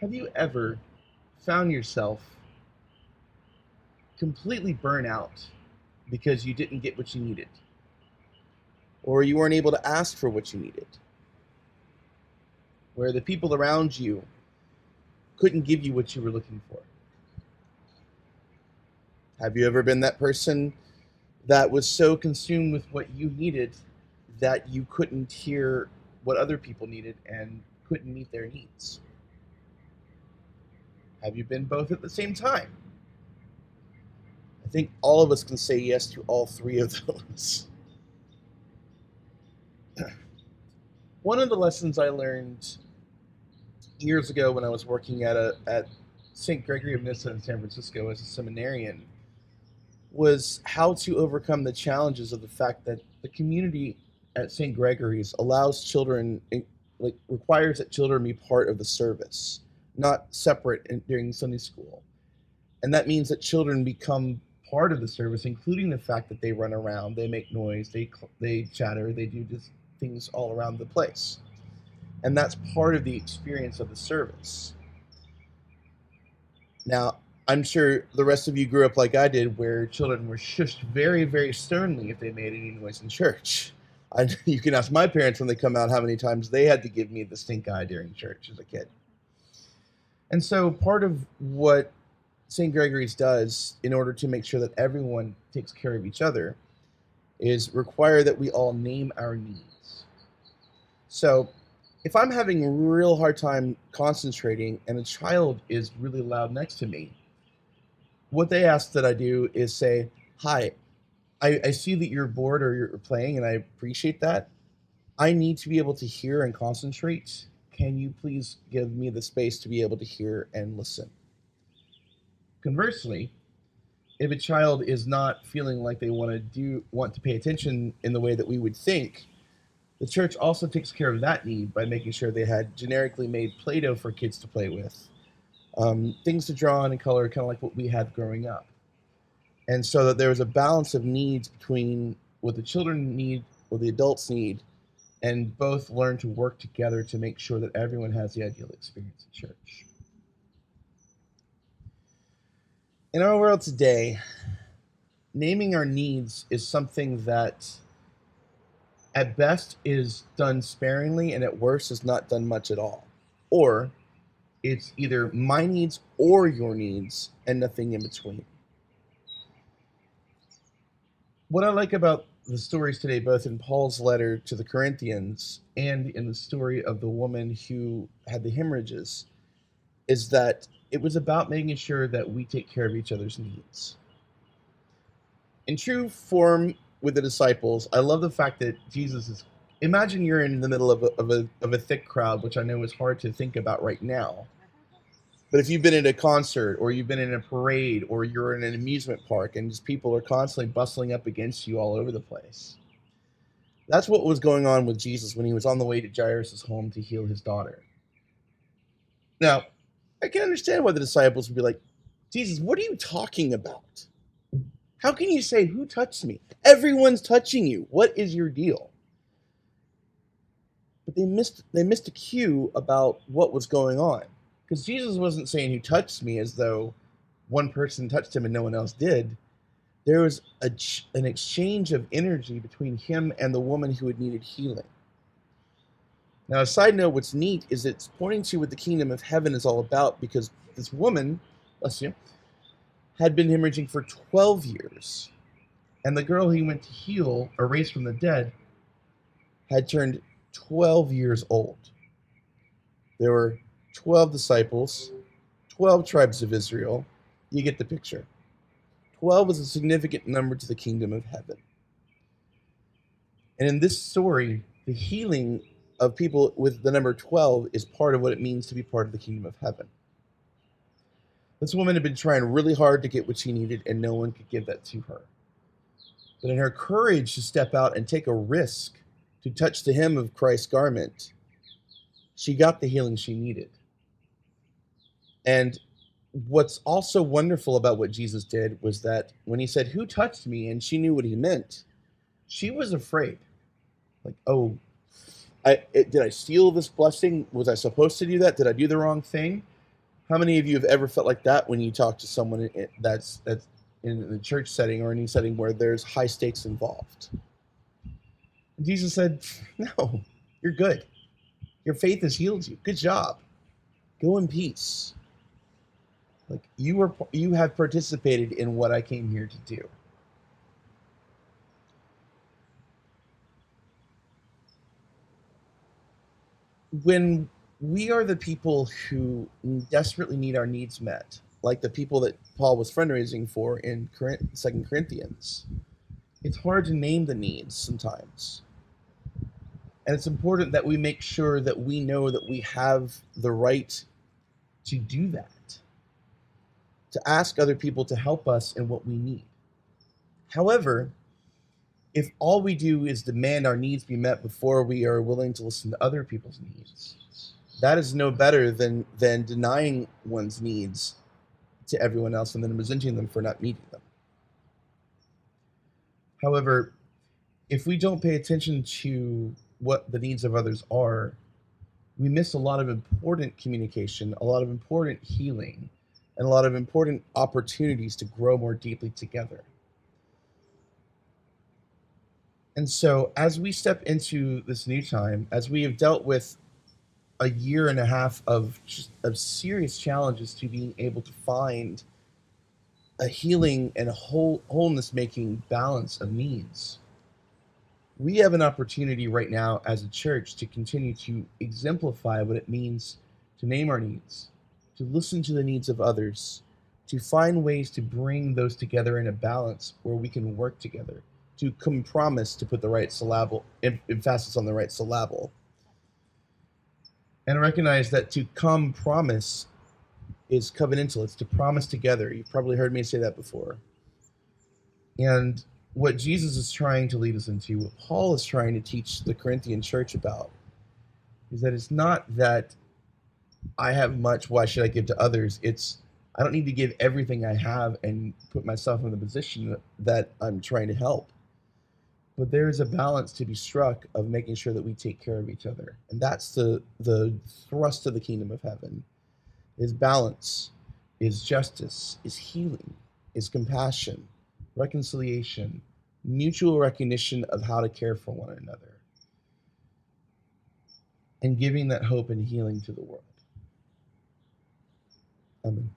Have you ever found yourself completely burnt out because you didn't get what you needed? Or you weren't able to ask for what you needed? Where the people around you couldn't give you what you were looking for? Have you ever been that person that was so consumed with what you needed that you couldn't hear what other people needed and couldn't meet their needs? Have you been both at the same time? I think all of us can say yes to all three of those. One of the lessons I learned years ago when I was working at St. Gregory of Nyssa in San Francisco as a seminarian was how to overcome the challenges of the fact that the community at St. Gregory's allows children, like requires that children be part of the service, not separate during Sunday school. And that means that children become part of the service, including the fact that they run around, they make noise, they chatter, they do just things all around the place. And that's part of the experience of the service. Now, I'm sure the rest of you grew up like I did, where children were shushed very, very sternly if they made any noise in church. You can ask my parents when they come out how many times they had to give me the stink eye during church as a kid. And so part of what St. Gregory's does in order to make sure that everyone takes care of each other is require that we all name our needs. So if I'm having a real hard time concentrating and a child is really loud next to me, what they ask that I do is say, hi, I see that you're bored or you're playing, and I appreciate that. I need to be able to hear and concentrate. Can you please give me the space to be able to hear and listen? Conversely, if a child is not feeling like they want to pay attention in the way that we would think, the church also takes care of that need by making sure they had generically made Play-Doh for kids to play with, things to draw on and color, kind of like what we had growing up. And so that there was a balance of needs between what the children need, what the adults need, and both learn to work together to make sure that everyone has the ideal experience at church. In our world today, naming our needs is something that at best is done sparingly and at worst is not done much at all. Or it's either my needs or your needs and nothing in between. What I like about the stories today, both in Paul's letter to the Corinthians and in the story of the woman who had the hemorrhages, is that it was about making sure that we take care of each other's needs. In true form with the disciples, I love the fact that Jesus is. Imagine you're in the middle of a thick crowd, which I know is hard to think about right now. But if you've been at a concert or you've been in a parade or you're in an amusement park and just people are constantly bustling up against you all over the place. That's what was going on with Jesus when he was on the way to Jairus' home to heal his daughter. Now, I can understand why the disciples would be like, Jesus, what are you talking about? How can you say, who touched me? Everyone's touching you. What is your deal? But they missed a cue about what was going on. Because Jesus wasn't saying who touched me as though one person touched him and no one else did. There was an exchange of energy between him and the woman who had needed healing. Now, a side note, what's neat is it's pointing to what the kingdom of heaven is all about, because this woman, bless you, had been hemorrhaging for 12 years. And the girl he went to heal or raise from the dead had turned 12 years old. There were 12 disciples, 12 tribes of Israel. You get the picture. 12 is a significant number to the kingdom of heaven. And in this story, the healing of people with the number 12 is part of what it means to be part of the kingdom of heaven. This woman had been trying really hard to get what she needed, and no one could give that to her. But in her courage to step out and take a risk to touch the hem of Christ's garment, she got the healing she needed. And what's also wonderful about what Jesus did was that when he said, who touched me? And she knew what he meant. She was afraid. Like, oh, did I steal this blessing? Was I supposed to do that? Did I do the wrong thing? How many of you have ever felt like that when you talk to someone that's in the church setting or any setting where there's high stakes involved? And Jesus said, "No, you're good. Your faith has healed you. Good job. Go in peace. Like you have participated in what I came here to do." When we are the people who desperately need our needs met, like the people that Paul was fundraising for in Second Corinthians, it's hard to name the needs sometimes. And it's important that we make sure that we know that we have the right to do that, to ask other people to help us in what we need. However, if all we do is demand our needs be met before we are willing to listen to other people's needs, that is no better than denying one's needs to everyone else and then resenting them for not meeting them. However, if we don't pay attention to what the needs of others are, we miss a lot of important communication, a lot of important healing, and a lot of important opportunities to grow more deeply together. And so, as we step into this new time, as we have dealt with a year and a half of serious challenges to being able to find a healing and a wholeness making balance of needs, we have an opportunity right now as a church to continue to exemplify what it means to name our needs, to listen to the needs of others, to find ways to bring those together in a balance where we can work together, to compromise, to put the right syllable, emphasis on the right syllable, and recognize that to compromise is covenantal. It's to promise together. You've probably heard me say that before. And what Jesus is trying to lead us into, what Paul is trying to teach the Corinthian church about, is that it's not that I have much, why should I give to others? It's I don't need to give everything I have and put myself in the position that I'm trying to help. But there is a balance to be struck of making sure that we take care of each other. And that's the thrust of the kingdom of heaven. Is balance, is justice, is healing, is compassion, reconciliation, mutual recognition of how to care for one another, and giving that hope and healing to the world. Amen.